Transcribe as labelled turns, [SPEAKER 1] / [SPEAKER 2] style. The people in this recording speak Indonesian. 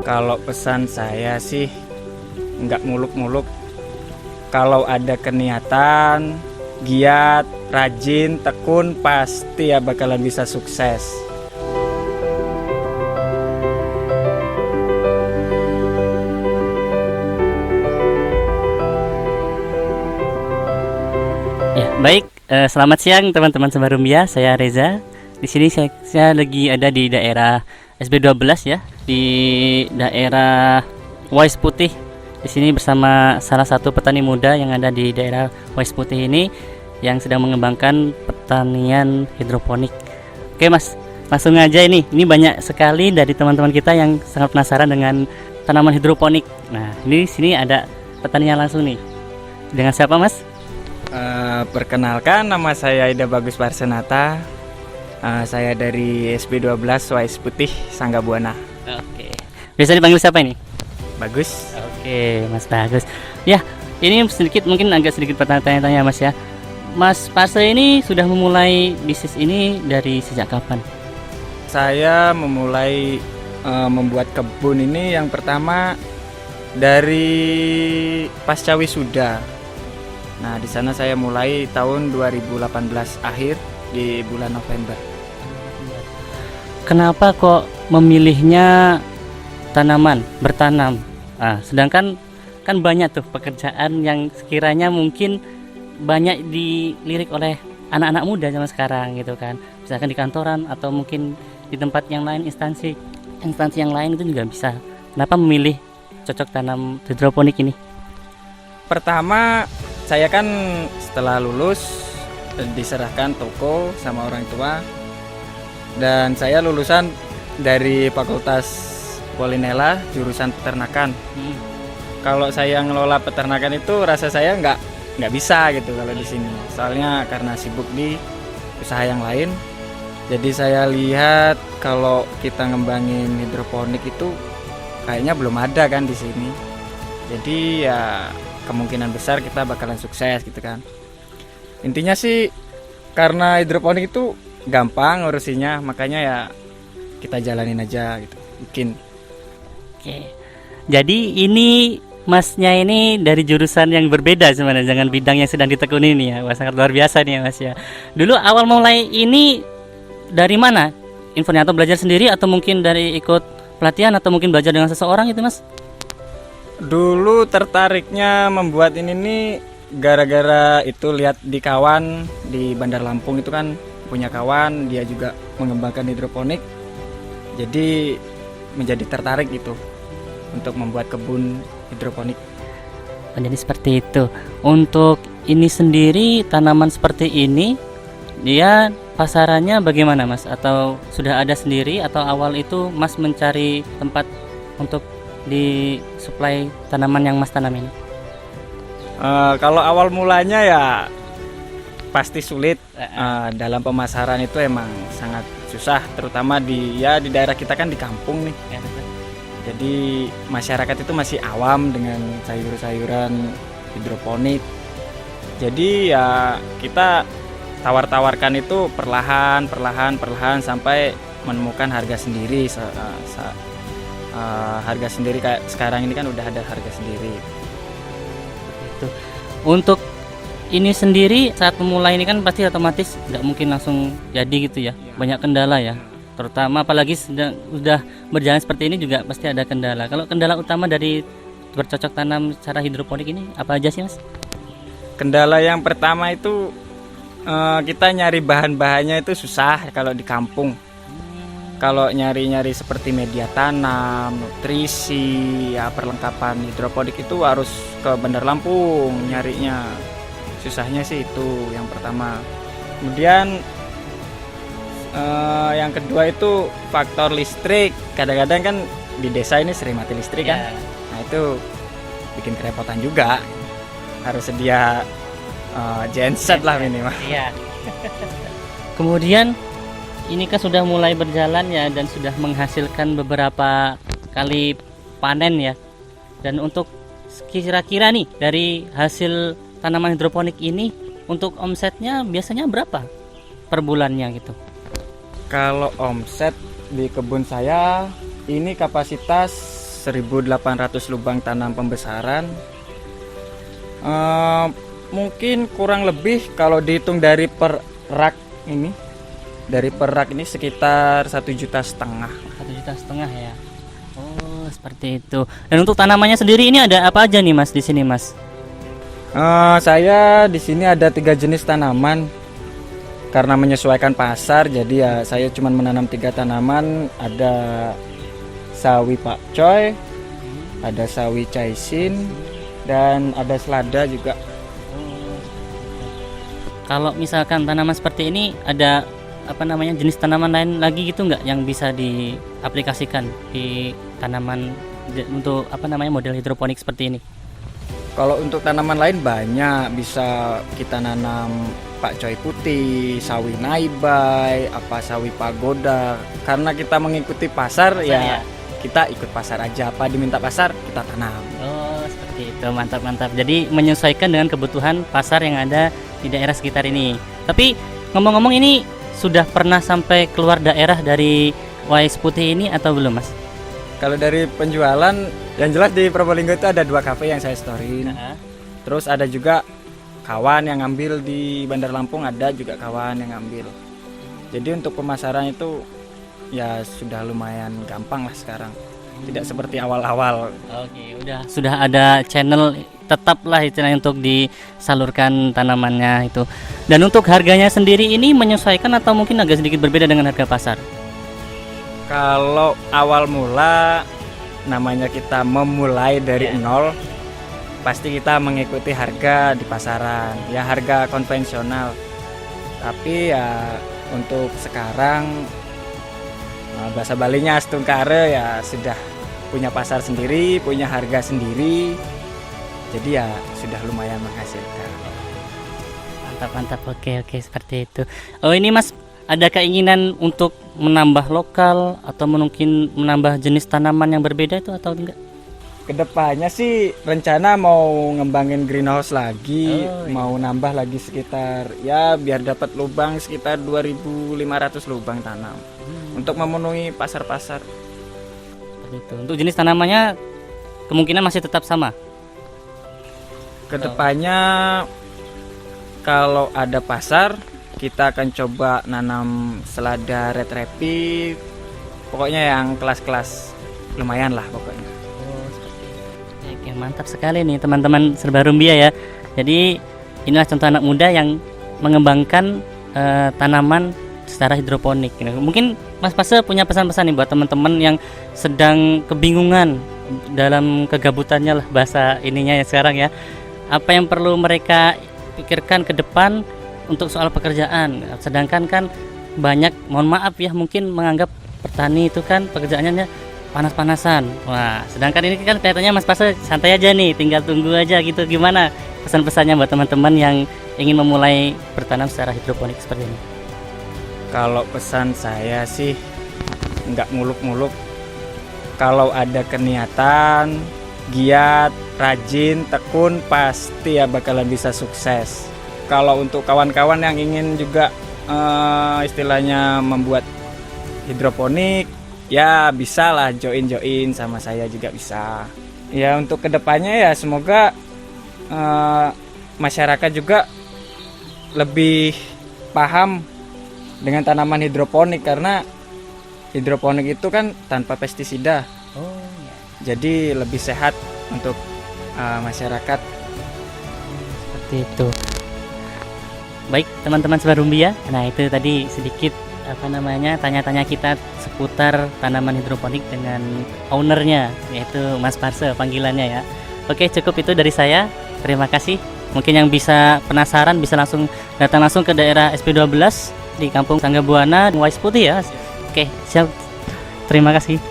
[SPEAKER 1] Kalau pesan saya sih nggak muluk-muluk. Kalau ada keniatan, giat, rajin, tekun, pasti ya bakalan bisa sukses.
[SPEAKER 2] Ya, baik. Selamat siang teman-teman Sebarumia. Saya Reza. Di sini saya lagi ada di daerah SB12 ya, di daerah Wais Putih. Di sini bersama salah satu petani muda yang ada di daerah Wais Putih ini yang sedang mengembangkan pertanian hidroponik. Oke Mas, langsung aja ini. Ini banyak sekali dari teman-teman kita yang sangat penasaran dengan tanaman hidroponik. Nah, ini di sini ada petaninya langsung nih. Dengan siapa Mas?
[SPEAKER 1] Perkenalkan, nama saya Ida Bagus Barsenata. Saya dari SB12 Wais Putih, Sangga Buana.
[SPEAKER 2] Oke. Biasa dipanggil siapa ini?
[SPEAKER 1] Bagus.
[SPEAKER 2] Oke, Mas Bagus. Ya, ini mungkin agak sedikit pertanyaan-tanya Mas ya. Mas Parse ini sudah memulai bisnis ini dari sejak kapan?
[SPEAKER 1] Saya memulai membuat kebun ini yang pertama dari pasca wisuda. Nah, di sana saya mulai tahun 2018 akhir di bulan November.
[SPEAKER 2] Kenapa kok memilihnya tanaman, bertanam? Sedangkan kan banyak tuh pekerjaan yang sekiranya mungkin banyak dilirik oleh anak-anak muda zaman sekarang gitu kan. Misalkan di kantoran atau mungkin di tempat yang lain, instansi yang lain itu juga bisa. Kenapa memilih cocok tanam hidroponik ini?
[SPEAKER 1] Pertama, saya kan setelah lulus diserahkan toko sama orang tua, dan saya lulusan dari Fakultas Polinela jurusan peternakan. Kalau saya ngelola peternakan itu rasa saya nggak bisa gitu kalau di sini, soalnya karena sibuk di usaha yang lain. Jadi saya lihat kalau kita ngembangin hidroponik itu kayaknya belum ada kan di sini. Jadi ya kemungkinan besar kita bakalan sukses gitu kan. Intinya sih karena hidroponik itu gampang ngurusinya, makanya ya kita jalanin aja gitu, bikin.
[SPEAKER 2] Oke. Jadi ini Masnya ini dari jurusan yang berbeda sebenarnya dengan bidang yang sedang ditekuni ini ya. Wah, sangat luar biasa nih ya Mas ya. Dulu awal mulai ini dari mana? Infonya atau belajar sendiri atau mungkin dari ikut pelatihan atau mungkin belajar dengan seseorang itu Mas?
[SPEAKER 1] Dulu tertariknya membuat ini nih gara-gara itu lihat di kawan di Bandar Lampung itu kan punya kawan, dia juga mengembangkan hidroponik. Jadi menjadi tertarik gitu untuk membuat kebun hidroponik.
[SPEAKER 2] Jadi seperti itu. Untuk ini sendiri tanaman seperti ini dia pasarannya bagaimana Mas? Atau sudah ada sendiri atau awal itu Mas mencari tempat untuk disuplai tanaman yang Mas tanam ini?
[SPEAKER 1] Kalau awal mulanya ya pasti sulit. Dalam pemasaran itu emang sangat susah, terutama di daerah kita kan di kampung nih. Jadi masyarakat itu masih awam dengan sayur-sayuran hidroponik. Jadi ya kita tawar-tawarkan itu perlahan sampai menemukan harga sendiri. Harga sendiri kayak sekarang ini kan udah ada harga sendiri.
[SPEAKER 2] Itu. Untuk ini sendiri saat memulai ini kan pasti otomatis nggak mungkin langsung jadi gitu ya. Banyak kendala ya. Terutama apalagi sudah berjalan seperti ini juga pasti ada kendala. Kalau kendala utama dari bercocok tanam secara hidroponik ini apa aja sih Mas?
[SPEAKER 1] Kendala yang pertama itu kita nyari bahan-bahannya itu susah kalau di kampung. Kalau nyari-nyari seperti media tanam, nutrisi, ya perlengkapan hidroponik itu harus ke Bandar Lampung nyarinya. Susahnya sih itu yang pertama. Kemudian yang kedua itu faktor listrik. Kadang-kadang kan di desa ini sering mati listrik kan. Nah itu bikin kerepotan juga. Harus sedia genset lah minimal.
[SPEAKER 2] Iya. Kemudian ini kan sudah mulai berjalan ya dan sudah menghasilkan beberapa kali panen ya. Dan untuk kira-kira nih dari hasil tanaman hidroponik ini untuk omsetnya biasanya berapa per bulannya gitu?
[SPEAKER 1] Kalau omset di kebun saya ini kapasitas 1.800 lubang tanam pembesaran. Mungkin kurang lebih kalau dihitung dari per rak ini, sekitar 1,5 juta.
[SPEAKER 2] 1,5 juta ya. Oh, seperti itu. Dan untuk tanamannya sendiri ini ada apa aja nih Mas di sini Mas?
[SPEAKER 1] Saya di sini ada 3 jenis tanaman. Karena menyesuaikan pasar, jadi ya saya cuma menanam 3 tanaman. Ada sawi pakcoy, ada sawi caisin, dan ada selada juga.
[SPEAKER 2] Kalau misalkan tanaman seperti ini ada jenis tanaman lain lagi gitu nggak yang bisa diaplikasikan di tanaman untuk model hidroponik seperti ini?
[SPEAKER 1] Kalau untuk tanaman lain banyak, bisa kita nanam pakcoy putih, sawi naibai, sawi pagoda. Karena kita mengikuti pasar ya, kita ikut pasar aja, apa diminta pasar kita tanam.
[SPEAKER 2] Oh, seperti itu, mantap. Jadi menyesuaikan dengan kebutuhan pasar yang ada di daerah sekitar ini. Tapi ngomong-ngomong, ini sudah pernah sampai keluar daerah dari Wais Putih ini atau belum Mas?
[SPEAKER 1] Kalau dari penjualan, yang jelas di Probolinggo itu ada 2 kafe yang saya storyin. Terus ada juga kawan yang ngambil di Bandar Lampung, ada juga kawan yang ngambil. Jadi untuk pemasaran itu ya sudah lumayan gampang lah sekarang. Tidak seperti awal-awal.
[SPEAKER 2] Oke, sudah ada channel tetap lah istilahnya untuk disalurkan tanamannya itu. Dan untuk harganya sendiri ini menyesuaikan atau mungkin agak sedikit berbeda dengan harga pasar?
[SPEAKER 1] Kalau awal mula, namanya kita memulai dari nol, pasti kita mengikuti harga di pasaran, ya harga konvensional. Tapi ya untuk sekarang, bahasa Balinya astungkare, ya sudah punya pasar sendiri, punya harga sendiri, jadi ya sudah lumayan menghasilkan.
[SPEAKER 2] Mantap. Oke, seperti itu. Oh, ini Mas ada keinginan untuk menambah lokal atau mungkin menambah jenis tanaman yang berbeda itu atau enggak?
[SPEAKER 1] Kedepannya sih rencana mau ngembangin greenhouse lagi, mau nambah lagi sekitar ya biar dapat lubang sekitar 2.500 lubang tanam untuk memenuhi pasar-pasar.
[SPEAKER 2] Itu. Untuk jenis tanamannya kemungkinan masih tetap sama.
[SPEAKER 1] Kedepannya kalau ada pasar, kita akan coba nanam selada red rapid, pokoknya yang kelas-kelas lumayan lah pokoknya.
[SPEAKER 2] Oke, mantap sekali nih teman-teman Serba Rumbia ya. Jadi inilah contoh anak muda yang mengembangkan tanaman secara hidroponik. Mungkin Mas Pase punya pesan-pesan nih buat teman-teman yang sedang kebingungan dalam kegabutannya lah bahasa ininya ya sekarang ya. Apa yang perlu mereka pikirkan ke depan untuk soal pekerjaan, sedangkan kan banyak, mohon maaf ya, mungkin menganggap petani itu kan pekerjaannya panas-panasan. Wah, sedangkan ini kan kelihatannya Mas Pase santai aja nih, tinggal tunggu aja gitu. Gimana pesan-pesannya buat teman-teman yang ingin memulai bertanam secara hidroponik seperti ini?
[SPEAKER 1] Kalau pesan saya sih nggak muluk-muluk. Kalau ada keniatan, giat, rajin, tekun, pasti ya bakalan bisa sukses. Kalau untuk kawan-kawan yang ingin juga istilahnya membuat hidroponik, ya bisa lah join sama saya juga bisa. Ya untuk kedepannya ya semoga masyarakat juga lebih paham dengan tanaman hidroponik, karena hidroponik itu kan tanpa pestisida. Jadi lebih sehat untuk masyarakat.
[SPEAKER 2] Seperti itu. Baik teman-teman Serba Rumbia, nah itu tadi sedikit tanya-tanya kita seputar tanaman hidroponik dengan ownernya, yaitu Mas Pase panggilannya ya. Oke, cukup itu dari saya. Terima kasih. Mungkin yang bisa penasaran bisa datang langsung ke daerah SP12 di Kampung Sangga Buana, Wais Putih ya. Oke, siap. Terima kasih.